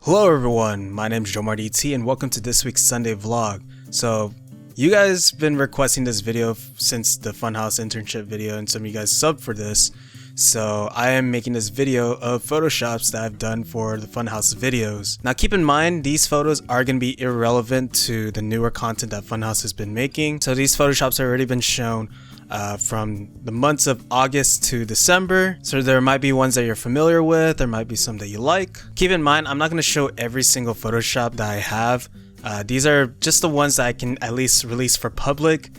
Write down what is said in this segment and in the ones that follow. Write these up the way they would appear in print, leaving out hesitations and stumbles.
Hello everyone, my name is Joemar and welcome to this week's Sunday vlog. So you guys been requesting this video since the Funhaus internship video, and some of you guys subbed for this. So I am making this video of photoshops that I've done for the Funhaus videos. Now keep in mind, these photos are going to be irrelevant to the newer content that Funhaus has been making. So these photoshops have already been shown from the months of August to December. So there might be ones that you're familiar with, there might be some that you like. Keep in mind, I'm not going to show every single Photoshop that I have. These are just the ones that I can at least release for public,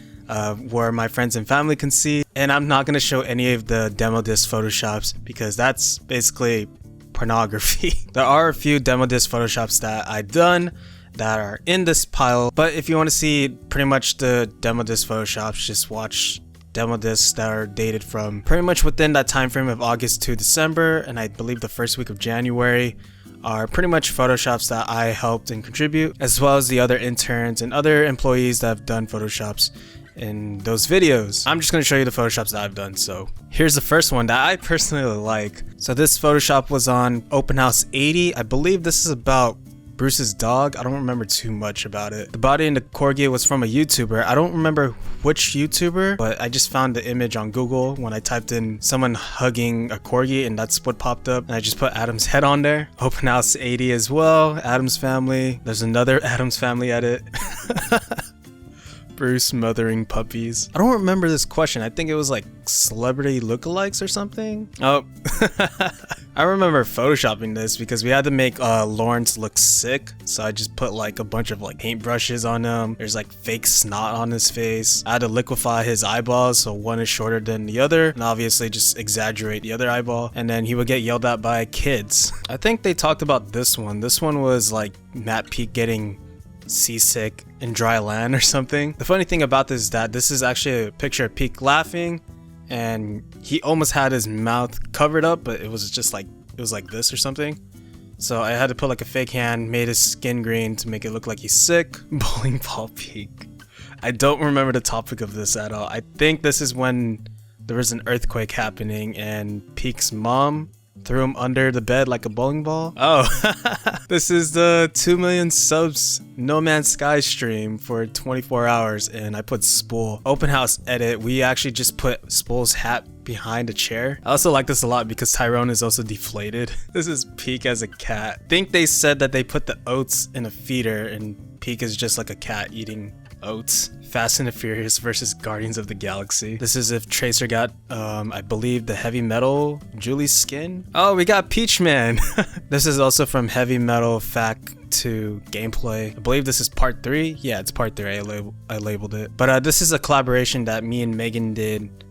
where my friends and family can see. And I'm not going to show any of the demo disc Photoshops because that's basically pornography. There are a few demo disc Photoshops that I've done that are in this pile, but if you want to see pretty much the demo disc Photoshops, just watch demo discs that are dated from pretty much within that time frame of August to December, and I believe the first week of January are pretty much Photoshops that I helped and contribute, as well as the other interns and other employees that have done Photoshops in those videos. I'm just going to show you the Photoshops that I've done. So here's the first one that I personally like. So this Photoshop was on Open House 80. I believe this is about Bruce's dog. I don't remember too much about it. The body and the corgi was from a YouTuber. I don't remember which YouTuber, but I just found the image on Google when I typed in someone hugging a corgi, and that's what popped up. And I just put Adam's head on there. Open House 80 as well. Adam's family. There's another Adam's family edit. Bruce mothering puppies. I don't remember this question. I think it was like celebrity lookalikes or something. Oh, I remember photoshopping this because we had to make Lawrence look sick. So I just put like a bunch of like paintbrushes on him. There's like fake snot on his face. I had to liquefy his eyeballs so one is shorter than the other, and obviously just exaggerate the other eyeball. And then he would get yelled at by kids. I think they talked about this one. This one was like Matt Peak getting seasick in dry land or something. The funny thing about this is that this is actually a picture of Peak laughing, and he almost had his mouth covered up, but it was just like, it was like this or something. So I had to put like a fake hand, made his skin green to make it look like he's sick. Bowling ball Peak. I don't remember the topic of this at all. I think this is when there was an earthquake happening and Peak's mom threw him under the bed like a bowling ball. Oh, this is the 2 million subs No Man's Sky stream for 24 hours, and I put Spool. Open House edit, we actually just put Spool's hat behind a chair. I also like this a lot because Tyrone is also deflated. This is Peak as a cat. I think they said that they put the oats in a feeder and Peak is just like a cat eating oats. Fast and the Furious versus Guardians of the Galaxy. This is if Tracer got, I believe, the Heavy Metal Julie's skin. Oh, we got Peach Man. This is also from Heavy Metal Fact to Gameplay. I believe this is part 3. Yeah, it's part 3. I labeled it. But this is a collaboration that me and Megan did.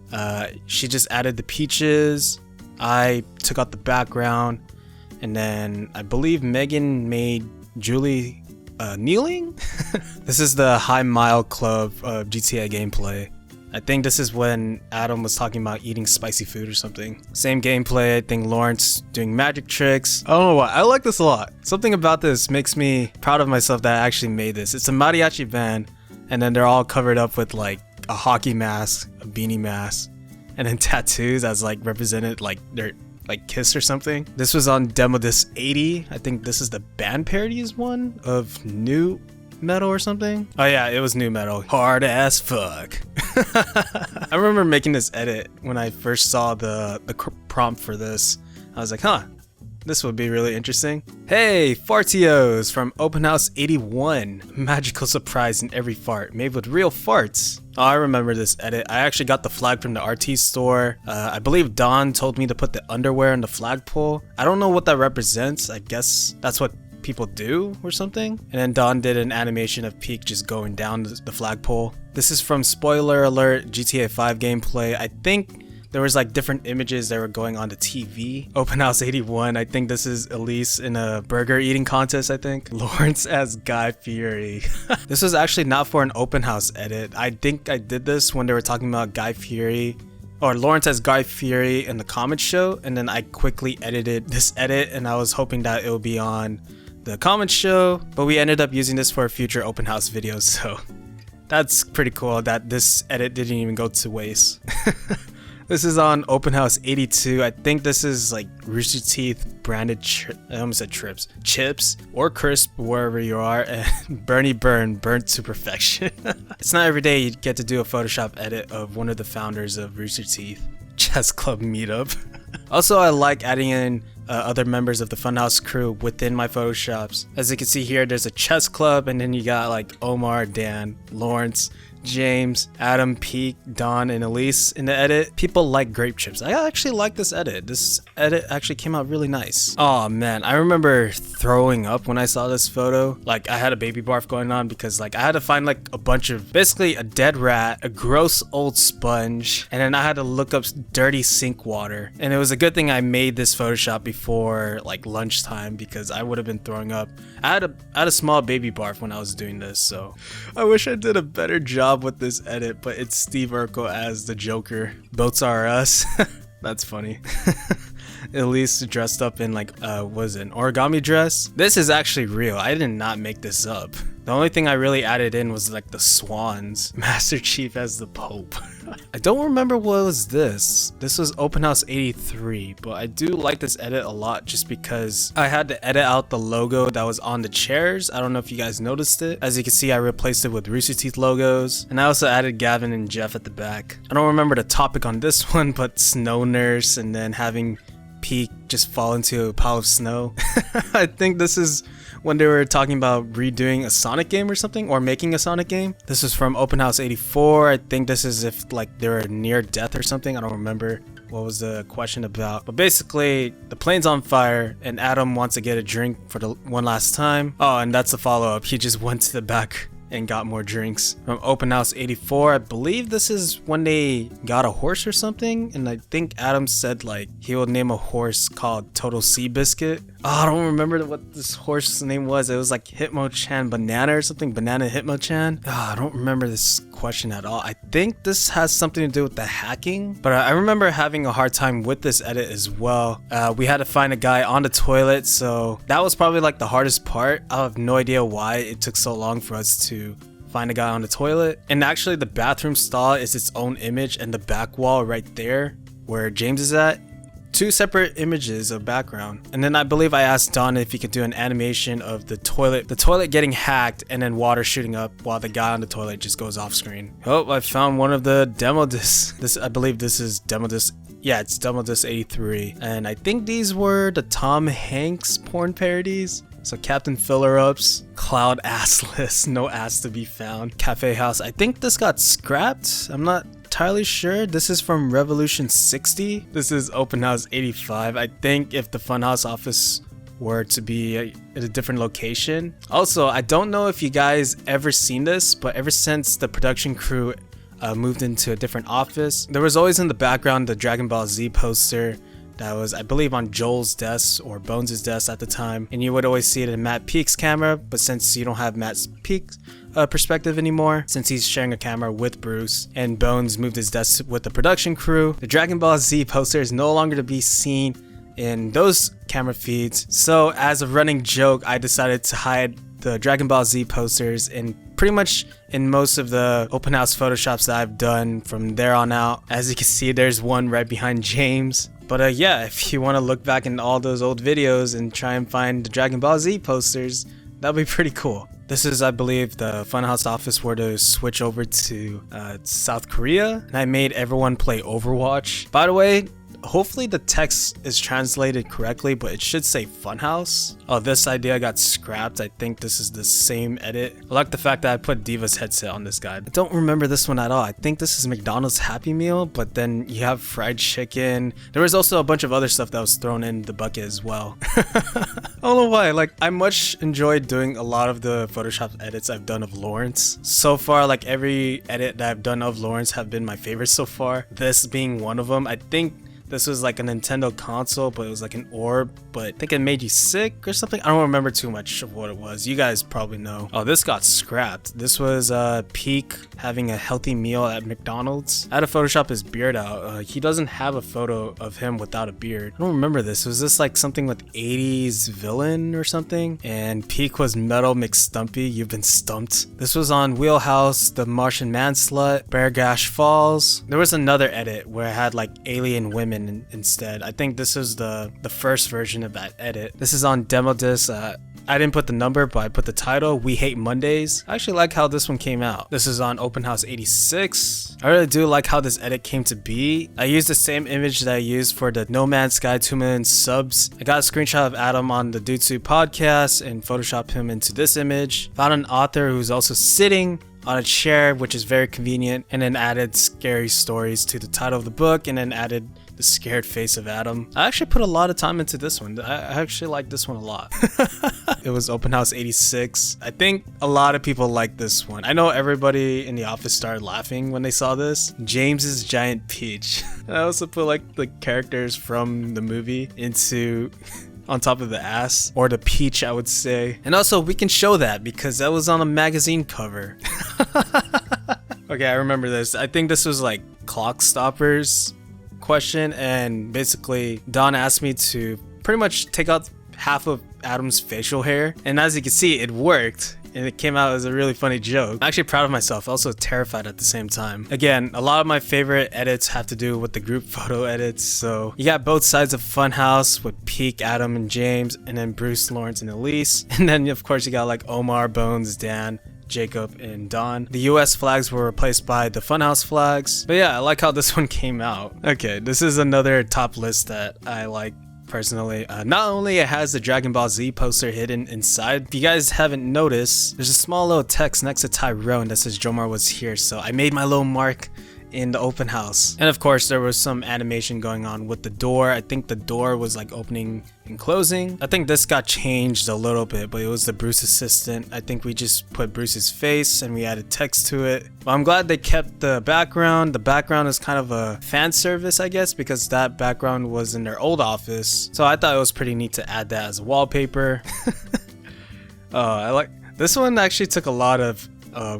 She just added the peaches. I took out the background. And then I believe Megan made Julie kneeling? This is the High Mile Club of GTA gameplay. I think this is when Adam was talking about eating spicy food or something. Same gameplay. I think Lawrence doing magic tricks. I don't know why. I like this a lot. Something about this makes me proud of myself that I actually made this. It's a mariachi band, and then they're all covered up with like a hockey mask, a beanie mask, and then tattoos as like represented like their like Kiss or something. This was on Demo Disc 80. I think this is the band parodies one of New Metal or something. Oh yeah, it was New Metal. Hard as fuck. I remember making this edit when I first saw the prompt for this. I was like, huh, this would be really interesting. Hey, Fartios from Open House 81. Magical surprise in every fart, made with real farts. Oh, I remember this edit. I actually got the flag from the RT store. I believe Don told me to put the underwear in the flagpole. I don't know what that represents. I guess that's what people do or something. And then Don did an animation of Peak just going down the flagpole. This is from Spoiler Alert GTA 5 gameplay. I think there was like different images that were going on the TV. Open House 81. I think this is Elise in a burger eating contest, I think. Lawrence as Guy Fieri. This was actually not for an Open House edit. I think I did this when they were talking about Guy Fieri, or Lawrence as Guy Fieri in the comment show, and then I quickly edited this edit and I was hoping that it would be on the comment show, but we ended up using this for a future Open House video, so that's pretty cool that this edit didn't even go to waste. This is on Open House 82. I think this is like Rooster Teeth branded, I almost said chips or crisp wherever you are, and Bernie burnt to perfection. It's not every day you get to do a Photoshop edit of one of the founders of Rooster Teeth. Chess Club meetup. Also, I like adding in other members of the Funhaus crew within my Photoshops. As you can see here, there's a chess club, and then you got like Omar, Dan, Lawrence, James, Adam, Peak, Don, and Elise in the edit. People like grape chips. I actually like this edit. This edit actually came out really nice. Oh man, I remember throwing up when I saw this photo. Like, I had a baby barf going on because like I had to find like a bunch of, basically a dead rat, a gross old sponge, and then I had to look up dirty sink water. And it was a good thing I made this Photoshop before like lunchtime, because I would have been throwing up. I had a small baby barf when I was doing this, so I wish I did a better job with this edit, but it's Steve Urkel as the Joker. Boats are us. That's funny. Elise dressed up in like was it an origami dress? This is actually real. I did not make this up. The only thing I really added in was like the swans. Master Chief as the Pope. I don't remember what was this. This was Open House 83, but I do like this edit a lot just because I had to edit out the logo that was on the chairs. I don't know if you guys noticed it. As you can see, I replaced it with Rooster Teeth logos, and I also added Gavin and Jeff at the back. I don't remember the topic on this one, but Snow Nurse, and then having Peak just fall into a pile of snow. I think this is when they were talking about redoing a Sonic game or something, or making a Sonic game. This is from Open House 84. I think this is if like they were near death or something. I don't remember what was the question about, but basically the plane's on fire and Adam wants to get a drink for the one last time. Oh, and that's the follow-up. He just went to the back and got more drinks. From Open House 84, I believe this is when they got a horse or something, and I think Adam said like he will name a horse called Total Sea Biscuit. Oh, I don't remember what this horse's name was. It was like Hitmo-chan Banana or something. Banana Hitmo-chan. Oh, I don't remember this question at all. I think this has something to do with the hacking, but I remember having a hard time with this edit as well. We had to find a guy on the toilet, so that was probably like the hardest part. I have no idea why it took so long for us to find a guy on the toilet. And actually the bathroom stall is its own image, and the back wall right there where James is at, two separate images of background. And then I believe I asked Don if he could do an animation of the toilet getting hacked and then water shooting up while the guy on the toilet just goes off screen. Oh, I found one of the demo discs. I believe this is demo disc. Yeah, it's demo disc 83. And I think these were the Tom Hanks porn parodies. So Captain Filler-Ups, Cloud Assless, no ass to be found, Cafe House. I think this got scrapped. I'm not entirely sure. This is from Revolution 60. This is Open House 85. I think if the Funhaus office were to be at a different location. Also, I don't know if you guys ever seen this, but ever since the production crew moved into a different office, there was always in the background the Dragon Ball Z poster that was, I believe, on Joel's desk or Bones' desk at the time, and you would always see it in Matt Peak's camera. But since you don't have Matt Peak's perspective anymore, since he's sharing a camera with Bruce and Bones moved his desk with the production crew, the Dragon Ball Z poster is no longer to be seen in those camera feeds. So as a running joke, I decided to hide the Dragon Ball Z posters in pretty much in most of the Open House Photoshops that I've done from there on out. As you can see, there's one right behind James. But yeah, if you want to look back in all those old videos and try and find the Dragon Ball Z posters, that'll be pretty cool. This is, I believe, the Funhaus office were to switch over to South Korea, and I made everyone play Overwatch. By the way, hopefully the text is translated correctly, but it should say Funhaus. Oh, this idea got scrapped. I think this is the same edit. I like the fact that I put Diva's headset on this guy. I don't remember this one at all. I think this is McDonald's Happy Meal, but then you have fried chicken. There was also a bunch of other stuff that was thrown in the bucket as well. I don't know why. Like, I much enjoyed doing a lot of the Photoshop edits I've done of Lawrence. So far, like every edit that I've done of Lawrence have been my favorite so far. This being one of them. I think this was like a Nintendo console, but it was like an orb, but I think it made you sick or something. I don't remember too much of what it was. You guys probably know. Oh, this got scrapped. This was Peak having a healthy meal at McDonald's. I had to Photoshop his beard out. He doesn't have a photo of him without a beard. I don't remember this. Was this like something with 80s villain or something? And Peak was Metal McStumpy. You've been stumped. This was on Wheelhouse, The Martian Man Slut, Bear Gash Falls. There was another edit where I had like alien women instead. I think this is the first version of that edit. This is on Demo Disc. I didn't put the number, but I put the title, We Hate Mondays. I actually like how this one came out. This is on Open House 86. I really do like how this edit came to be. I used the same image that I used for the No Man's Sky 2 million subs. I got a screenshot of Adam on the Dutsu podcast and photoshopped him into this image. Found an author who's also sitting on a chair, which is very convenient, and then added scary stories to the title of the book, and then added the scared face of Adam. I actually put a lot of time into this one. I actually like this one a lot. It was Open House 86. I think a lot of people like this one. I know everybody in the office started laughing when they saw this. James's giant peach. I also put like the characters from the movie into on top of the ass, or the peach, I would say. And also we can show that because that was on a magazine cover. Okay, I remember this. I think this was like Clock Stoppers question, and basically Don asked me to pretty much take out half of Adam's facial hair, and as you can see, it worked. And it came out as a really funny joke. I'm actually proud of myself, also terrified at the same time. Again, a lot of my favorite edits have to do with the group photo edits. So you got both sides of Funhaus with Peak, Adam, and James, and then Bruce, Lawrence, and Elise. And then of course you got like Omar, Bones, Dan, Jacob, and Don. The US flags were replaced by the Funhaus flags. But yeah, I like how this one came out. Okay, this is another top list that I like personally. Not only it has the Dragon Ball Z poster hidden inside, if you guys haven't noticed, there's a small little text next to Tyrone that says Joemar was here, so I made my little mark in the open house. And of course there was some animation going on with the door. I think the door was like opening and closing. I think this got changed a little bit, but it was the Bruce assistant. I think we just put Bruce's face and we added text to it. But I'm glad they kept the background. The background is kind of a fan service, I guess, because that background was in their old office. So I thought it was pretty neat to add that as a wallpaper. I like this one. Actually took a lot of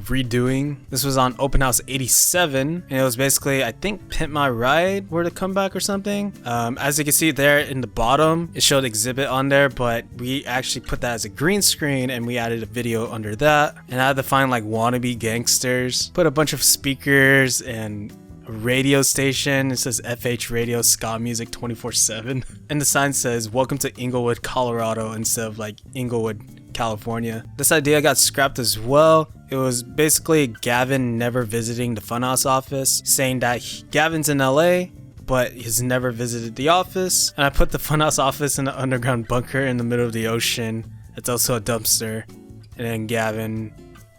redoing. This was on Open House 87, and it was basically, I think, Pimp My Ride were to come back or something. As you can see there in the bottom, it showed Exhibit on there, but we actually put that as a green screen and we added a video under that. And I had to find like wannabe gangsters, put a bunch of speakers and a radio station. It says FH Radio Ska Music 24/7, and the sign says welcome to Inglewood, Colorado, instead of like Inglewood, California. This idea got scrapped as well. It was basically Gavin never visiting the Funhouse office, saying that Gavin's in LA, but he's never visited the office. And I put the Funhouse office in an underground bunker in the middle of the ocean. It's also a dumpster. And then Gavin,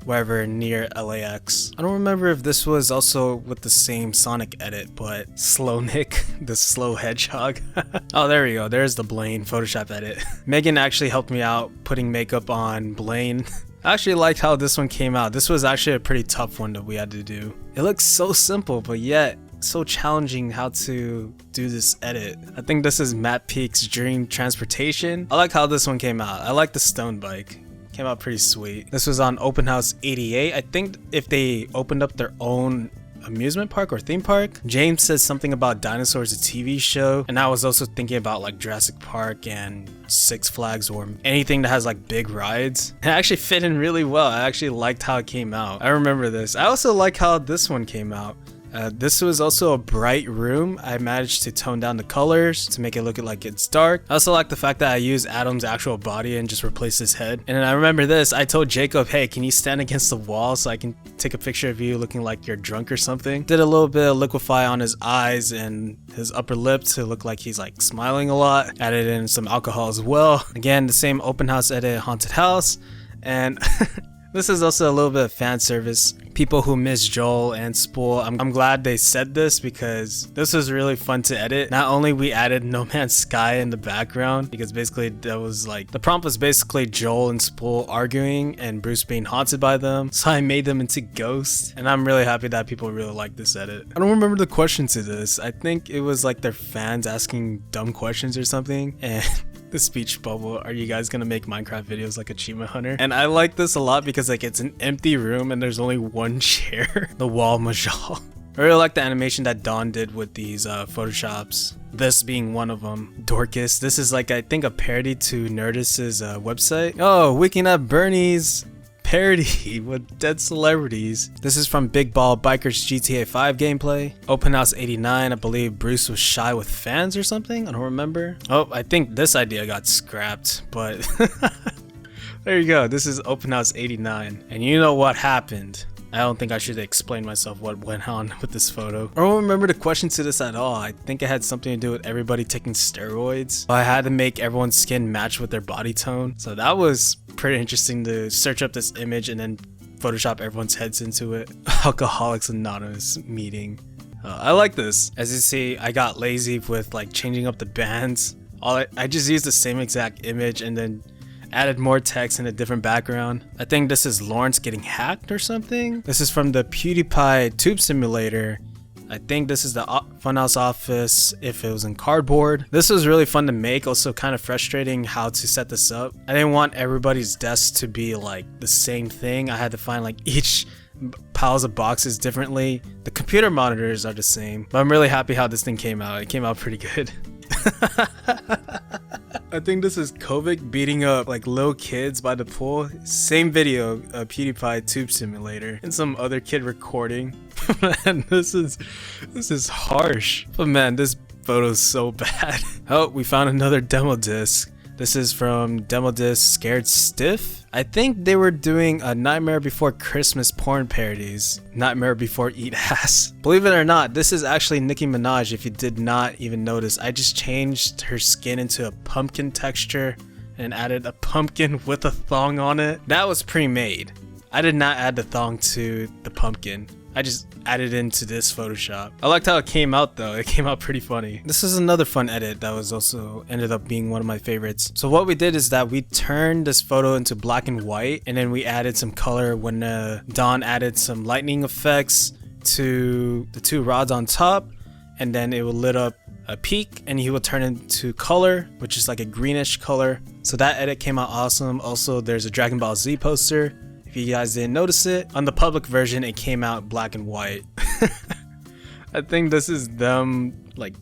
wherever near LAX. I don't remember if this was also with the same Sonic edit, but Slow Nick, the slow hedgehog. Oh, there we go. There's the Blaine Photoshop edit. Megan actually helped me out putting makeup on Blaine. I actually liked how this one came out. This was actually a pretty tough one that we had to do. It looks so simple, but yet so challenging how to do this edit. I think this is Matt Peak's Dream Transportation. I like how this one came out. I like the stone bike. Came out pretty sweet. This was on Open House 88. I think if they opened up their own amusement park or theme park. James says something about Dinosaurs, a TV show, and I was also thinking about like Jurassic Park and Six Flags or anything that has like big rides. It actually fit in really well. I actually liked how it came out. I remember this. I also like how this one came out. This was also a bright room. I managed to tone down the colors to make it look like it's dark. I also like the fact that I used Adam's actual body and just replaced his head. And then I remember this. I told Jacob, hey, can you stand against the wall so I can take a picture of you looking like you're drunk or something? Did a little bit of liquefy on his eyes and his upper lip to look like he's like smiling a lot. Added in some alcohol as well. Again, the same open house edit, haunted house. And This is also a little bit of fan service. People who miss Joel and Spool, I'm glad they said this because this was really fun to edit. Not only we added No Man's Sky in the background, because basically that was like, the prompt was basically Joel and Spool arguing and Bruce being haunted by them. So I made them into ghosts, and I'm really happy that people really like this edit. I don't remember the question to this. I think it was like their fans asking dumb questions or something, and the speech bubble, are you guys gonna make Minecraft videos like Achievement Hunter? And I like this a lot because like it's an empty room and there's only one chair. The wall majal. I really like the animation that Dawn did with these photoshops. This being one of them. Dorcas. This is like, I think, a parody to Nerdist's website. Oh, Wicking Up Bernie's parody with dead celebrities. This is from Big Ball Bikers GTA 5 gameplay. Open House 89, I believe Bruce was shy with fans or something. I don't remember. Oh, I think this idea got scrapped, but there you go. This is Open House 89. And you know what happened. I don't think I should explain myself what went on with this photo. I don't remember the question to this at all. I think it had something to do with everybody taking steroids. I had to make everyone's skin match with their body tone. So that was pretty interesting to search up this image and then Photoshop everyone's heads into it. Alcoholics Anonymous meeting. I like this. As you see, I got lazy with like changing up the bands. I just used the same exact image and then added more text in a different background. I think this is Lawrence getting hacked or something. This is from the PewDiePie Tube Simulator. I think this is the Funhouse office if it was in cardboard. This was really fun to make, also kind of frustrating how to set this up. I didn't want everybody's desks to be like the same thing. I had to find like each piles of boxes differently. The computer monitors are the same, but I'm really happy how this thing came out. It came out pretty good. I think this is Kovic beating up like little kids by the pool. Same video, PewDiePie Tube Simulator, and some other kid recording. Man, this is harsh. But man, this photo is so bad. Oh, we found another demo disc. This is from Demo Disc Scared Stiff. I think they were doing a Nightmare Before Christmas porn parodies. Nightmare Before Eat Ass. Believe it or not, this is actually Nicki Minaj if you did not even notice. I just changed her skin into a pumpkin texture and added a pumpkin with a thong on it. That was pre-made. I did not add the thong to the pumpkin. I just added into this Photoshop. I liked how it came out though. It came out pretty funny. This is another fun edit that was also ended up being one of my favorites. So what we did is that we turned this photo into black and white, and then we added some color when Dawn added some lightning effects to the two rods on top, and then it will lit up a peak and he will turn into color, which is like a greenish color. So that edit came out awesome. Also, there's a Dragon Ball Z poster. If you guys didn't notice it, on the public version, it came out black and white. I think this is them like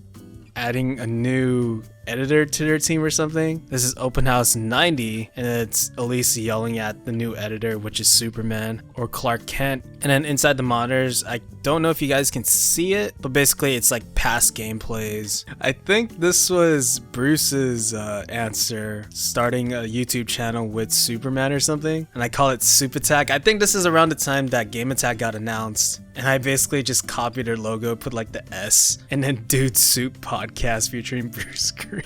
adding a new editor to their team or something. This is Open House 90, and it's Elise yelling at the new editor, which is Superman or Clark Kent. And then inside the monitors, I don't know if you guys can see it, but basically it's like past gameplays. I think this was Bruce's answer, starting a YouTube channel with Superman or something, and I call it Soup Attack. I think this is around the time that Game Attack got announced, and I basically just copied their logo, put like the S, and then Dude Soup Podcast featuring Bruce Green.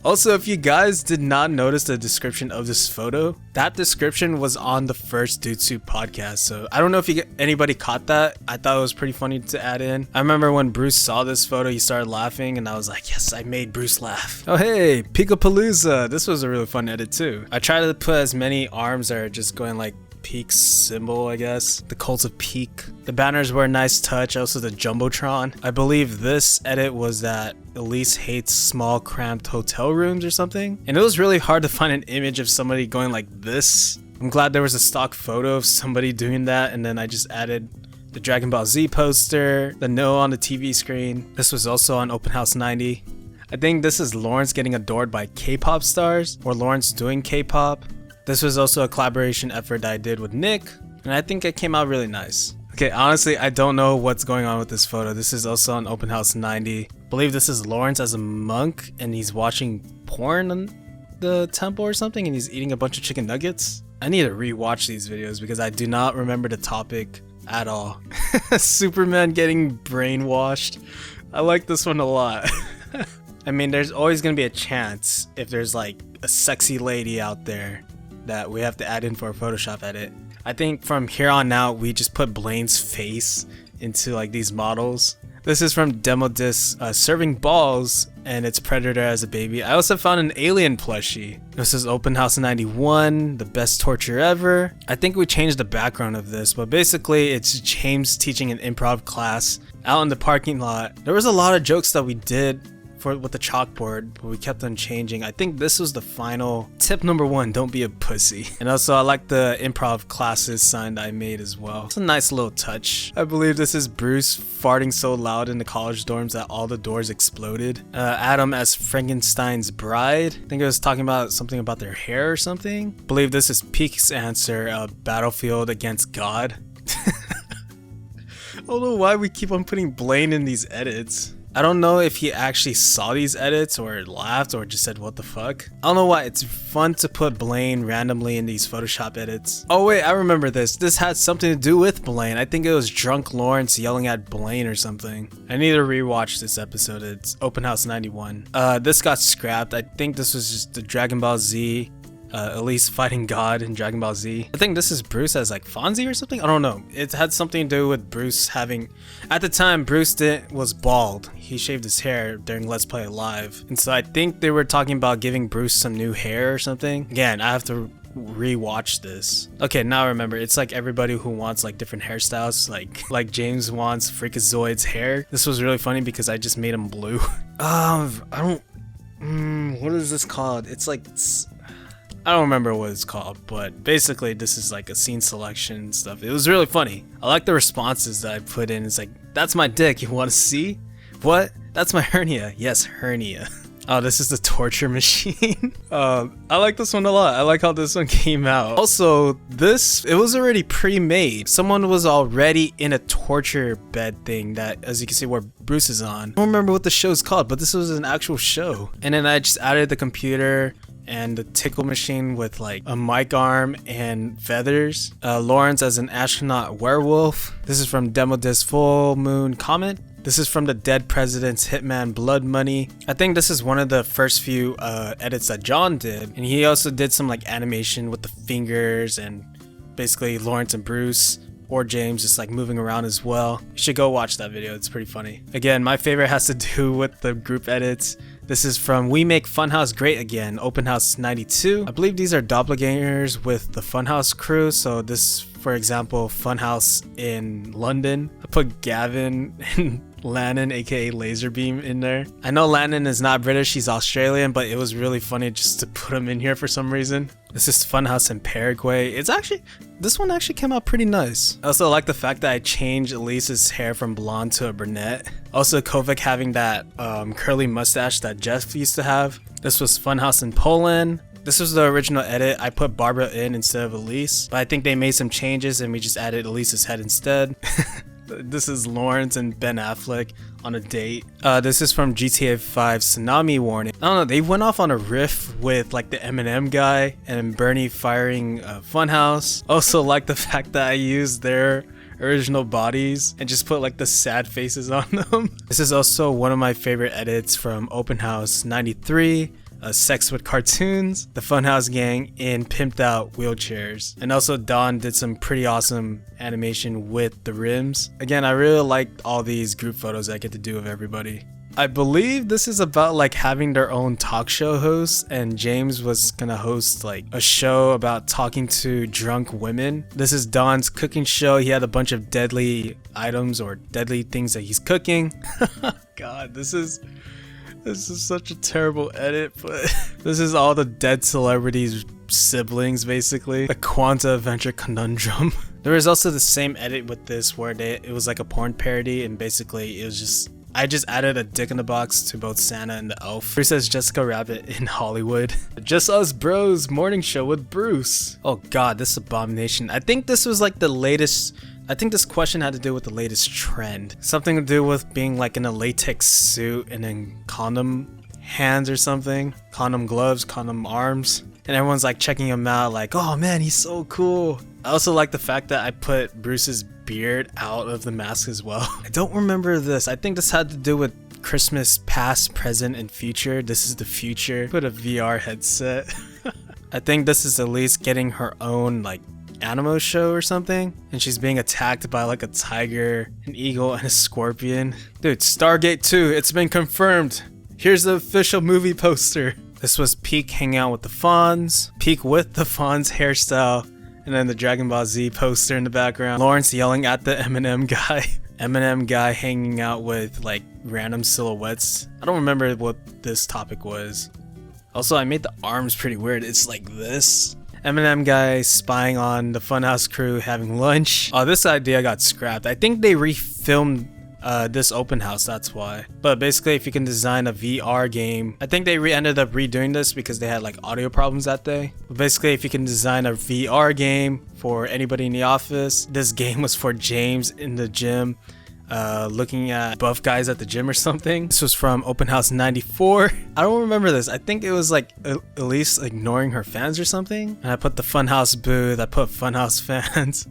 Also, if you guys did not notice the description of this photo, that description was on the first Dude Soup podcast. So I don't know if anybody caught that. I thought it was pretty funny to add in. I remember when Bruce saw this photo, he started laughing, and I was like, yes, I made Bruce laugh. Oh hey, Pikapalooza. This was a really fun edit too. I tried to put as many arms that are just going like Peak symbol, I guess. The Cult of Peak. The banners were a nice touch. Also the Jumbotron. I believe this edit was that Elise hates small cramped hotel rooms or something. And it was really hard to find an image of somebody going like this. I'm glad there was a stock photo of somebody doing that, and then I just added the Dragon Ball Z poster, the no on the TV screen. This was also on Open House 90. I think this is Lawrence getting adored by K-pop stars, or Lawrence doing K-pop. This was also a collaboration effort that I did with Nick, and I think it came out really nice. Okay, honestly, I don't know what's going on with this photo. This is also on Open House 90. I believe this is Lawrence as a monk, and he's watching porn on the temple or something, and he's eating a bunch of chicken nuggets. I need to rewatch these videos because I do not remember the topic at all. Superman getting brainwashed. I like this one a lot. I mean, there's always gonna be a chance if there's like a sexy lady out there that we have to add in for a Photoshop edit. I think from here on out, we just put Blaine's face into like these models. This is from Demo Disc, serving balls and its predator as a baby. I also found an alien plushie. This is Open House 91, the best torture ever. I think we changed the background of this, but basically it's James teaching an improv class out in the parking lot. There was a lot of jokes that we did with the chalkboard, but we kept on changing. I think this was the final tip number 1, don't be a pussy. And also I like the improv classes sign that I made as well. It's a nice little touch. I believe this is Bruce farting so loud in the college dorms that all the doors exploded. Adam as Frankenstein's bride. I think it was talking about something about their hair or something. I believe this is Peak's answer, Battlefield against God. I don't know why we keep on putting Blaine in these edits. I don't know if he actually saw these edits or laughed or just said what the fuck. I don't know why, it's fun to put Blaine randomly in these Photoshop edits. Oh wait, I remember this. This had something to do with Blaine. I think it was drunk Lawrence yelling at Blaine or something. I need to rewatch this episode. It's Open House 91. This got scrapped. I think this was just the Dragon Ball Z. Elise fighting God in Dragon Ball Z. I think this is Bruce as like Fonzie or something. I don't know. It had something to do with Bruce having. At the time, Bruce was bald. He shaved his hair during Let's Play Live, and so I think they were talking about giving Bruce some new hair or something. Again, I have to rewatch this. Okay, now I remember. It's like everybody who wants like different hairstyles. Like James wants Freakazoid's hair. This was really funny because I just made him blue. I don't. What is this called? It's like. I don't remember what it's called, but basically this is like a scene selection and stuff. It was really funny. I like the responses that I put in. It's like, that's my dick, you want to see? What? That's my hernia. Yes, hernia. Oh, this is the torture machine. I like this one a lot. I like how this one came out. Also, it was already pre-made. Someone was already in a torture bed thing that, as you can see, where Bruce is on. I don't remember what the show's called, but this was an actual show. And then I just added the computer and the tickle machine with like a mic arm and feathers. Lawrence as an astronaut werewolf. This is from Demo Disc Full Moon Comet. This is from the Dead President's Hitman Blood Money. I think this is one of the first few edits that John did. And he also did some like animation with the fingers and basically Lawrence and Bruce or James just like moving around as well. You should go watch that video, it's pretty funny. Again, my favorite has to do with the group edits. This is from We Make Funhouse Great Again, Open House 92. I believe these are doppelgangers with the Funhouse crew. So this, for example, Funhouse in London. I put Gavin and Lannon, aka Laserbeam, in there. I know Lannon is not British, he's Australian, but it was really funny just to put him in here for some reason. This is Funhouse in Paraguay. This one actually came out pretty nice. I also like the fact that I changed Elise's hair from blonde to a brunette. Also, Kovac having that curly mustache that Jeff used to have. This was Funhouse in Poland. This was the original edit. I put Barbara in instead of Elise, but I think they made some changes and we just added Elise's head instead. This is Lawrence and Ben Affleck on a date. This is from GTA 5 Tsunami Warning. I don't know, they went off on a riff with like the Eminem guy and Bernie firing Funhouse. Also like the fact that I used their original bodies and just put like the sad faces on them. This is also one of my favorite edits from Open House 93. Sex with Cartoons, the Funhouse gang in pimped out wheelchairs. And also Don did some pretty awesome animation with the rims. Again, I really like all these group photos I get to do of everybody. I believe this is about like having their own talk show hosts, and James was gonna host like a show about talking to drunk women. This is Don's cooking show. He had a bunch of deadly items or deadly things that he's cooking. God, this is such a terrible edit, but this is all the dead celebrities' siblings, basically. The Kwanzaa Adventure Conundrum. There was also the same edit with this where it was like a porn parody, and basically it was just, I just added a dick in the box to both Santa and the elf. Here says Jessica Rabbit in Hollywood. Just Us Bros morning show with Bruce. Oh god, this abomination. I think this was like the latest. I think this question had to do with the latest trend. Something to do with being like in a latex suit and then condom hands or something. Condom gloves, condom arms. And everyone's like checking him out like, oh man, he's so cool. I also like the fact that I put Bruce's beard out of the mask as well. I don't remember this. I think this had to do with Christmas past, present, and future. This is the future. Put a VR headset. I think this is Elise getting her own like Animo show or something, and she's being attacked by like a tiger, an eagle, and a scorpion. Dude, Stargate 2, it's been confirmed. Here's the official movie poster. This was Peak hanging out with the Fonz, Peak with the Fonz hairstyle, and then the Dragon Ball Z poster in the background. Lawrence yelling at the Eminem guy. Eminem guy hanging out with like random silhouettes. I don't remember what this topic was. Also, I made the arms pretty weird. It's like this. Eminem guy spying on the Funhaus crew having lunch. Oh, this idea got scrapped. I think they refilmed this open house, that's why. But basically, if you can design a VR game, I think they ended up redoing this because they had like audio problems that day. But basically, if you can design a VR game for anybody in the office, this game was for James in the gym, looking at buff guys at the gym or something. This was from Open House 94. I don't remember this. I think it was like Elise ignoring her fans or something. And I put the Funhaus booth, I put Funhaus fans.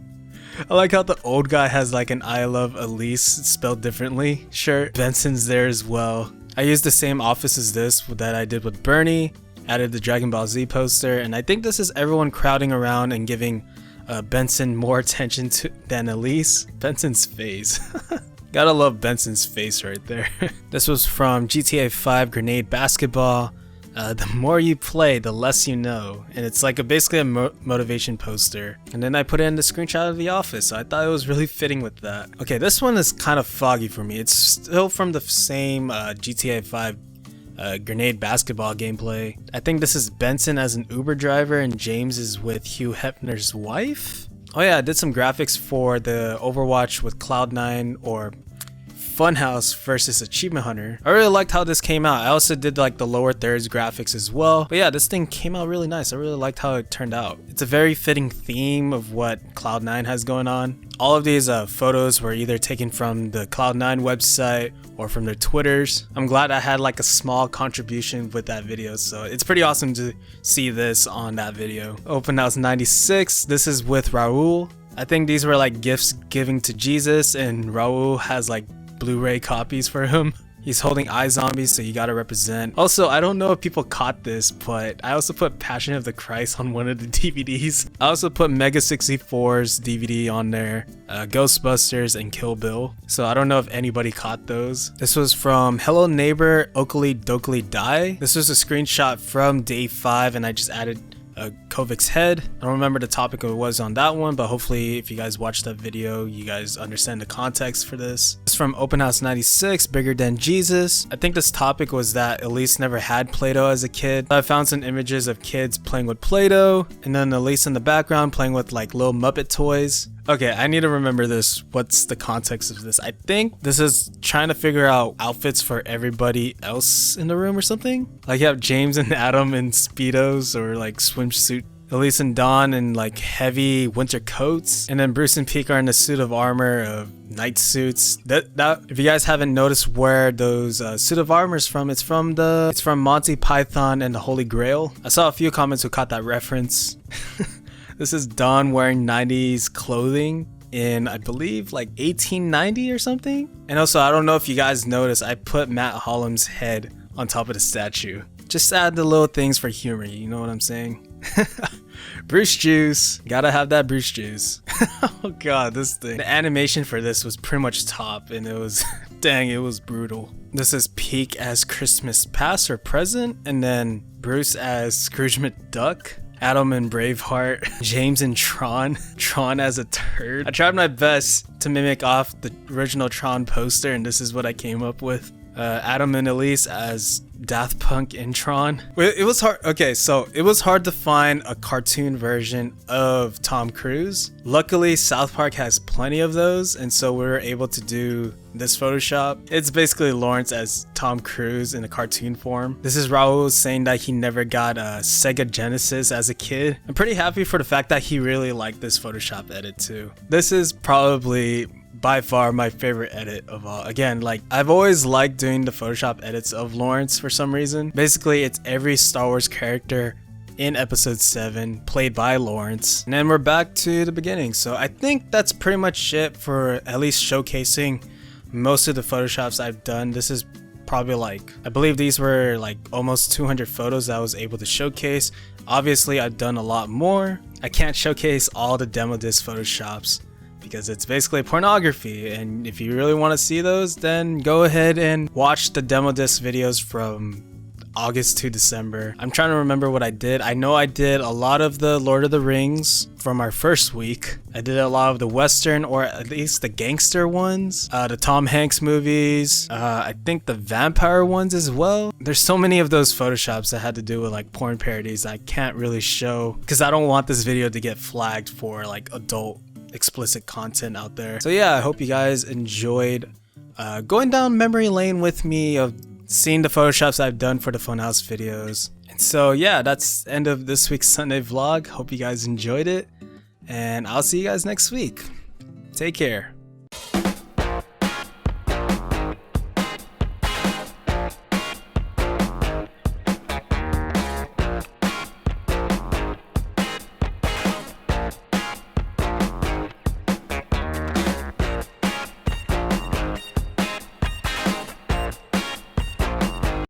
I like how the old guy has like an I love Elise spelled differently shirt. Benson's there as well. I used the same office as this that I did with Bernie, added the Dragon Ball Z poster, and I think this is everyone crowding around and giving Benson more attention than Elise. Benson's face. Gotta love Benson's face right there. This was from GTA 5 Grenade Basketball. The more you play, the less you know. And it's like basically a motivation poster. And then I put in the screenshot of the office, so I thought it was really fitting with that. Okay, this one is kind of foggy for me. It's still from the same GTA 5 Grenade Basketball gameplay. I think this is Benson as an Uber driver and James is with Hugh Hefner's wife. Oh yeah, I did some graphics for the Overwatch with Cloud9 or Funhaus versus Achievement Hunter. I really liked how this came out. I also did like the lower thirds graphics as well. But yeah, this thing came out really nice. I really liked how it turned out. It's a very fitting theme of what Cloud9 has going on. All of these photos were either taken from the Cloud9 website or from their Twitters. I'm glad I had like a small contribution with that video, so it's pretty awesome to see this on that video. Open House 96, this is with Raul. I think these were like gifts giving to Jesus, and Raul has like Blu-ray copies for him. He's holding iZombies, so you gotta represent. Also, I don't know if people caught this, but I also put Passion of the Christ on one of the DVDs. I also put Mega 64's DVD on there, Ghostbusters, and Kill Bill. So I don't know if anybody caught those. This was from Hello Neighbor Oakley Dokley Die. This was a screenshot from day 5, and I just added Kovic's head. I don't remember the topic it was on that one, but hopefully if you guys watched that video, you guys understand the context for this. It's from Open House 96, Bigger Than Jesus. I think this topic was that Elise never had Play-Doh as a kid. I found some images of kids playing with Play-Doh, and then Elise in the background playing with like little Muppet toys. Okay, I need to remember this. What's the context of this? I think this is trying to figure out outfits for everybody else in the room or something. Like you have James and Adam in Speedos or like swimsuit. Elise and Dawn in like heavy winter coats. And then Bruce and Peak are in a suit of armor of night suits. That if you guys haven't noticed where those suit of armor is from, it's from Monty Python and the Holy Grail. I saw a few comments who caught that reference. This is Dawn wearing 90s clothing in, I believe, like 1890 or something. And also, I don't know if you guys noticed, I put Matt Hollum's head on top of the statue. Just add the little things for humor, you know what I'm saying? Bruce juice. Gotta have that Bruce juice. Oh god, this thing. The animation for this was pretty much top, and it was, dang, it was brutal. This is Peak as Christmas past or present, and then Bruce as Scrooge McDuck. Adam and Braveheart, James and Tron as a turd. I tried my best to mimic off the original Tron poster, and this is what I came up with. Adam and Elise as Daft Punk and Tron. It was hard. Okay, so it was hard to find a cartoon version of Tom Cruise. Luckily, South Park has plenty of those, and so we were able to do this Photoshop. It's basically Lawrence as Tom Cruise in a cartoon form. This is Raul saying that he never got a Sega Genesis as a kid. I'm pretty happy for the fact that he really liked this Photoshop edit too. This is probably by far my favorite edit of all. Again, like I've always liked doing the Photoshop edits of Lawrence for some reason. Basically, it's every Star Wars character in episode 7 played by Lawrence. And then we're back to the beginning. So I think that's pretty much it for at least showcasing most of the Photoshops I've done. This is probably like, I believe these were like almost 200 photos that I was able to showcase. Obviously I've done a lot more. I can't showcase all the demo disc photoshops because it's basically pornography, and if you really want to see those, then go ahead and watch the demo disc videos from August to December. I'm trying to remember what I did. I know I did a lot of the Lord of the Rings from our first week. I did a lot of the Western, or at least the gangster ones, the Tom Hanks movies, I think the vampire ones as well. There's so many of those photoshops that had to do with like porn parodies I can't really show because I don't want this video to get flagged for like adult explicit content out there. So yeah, I hope you guys enjoyed going down memory lane with me of seeing the photoshops I've done for the Funhaus videos. And so yeah, that's the end of this week's Sunday vlog. Hope you guys enjoyed it, and I'll see you guys next week. Take care.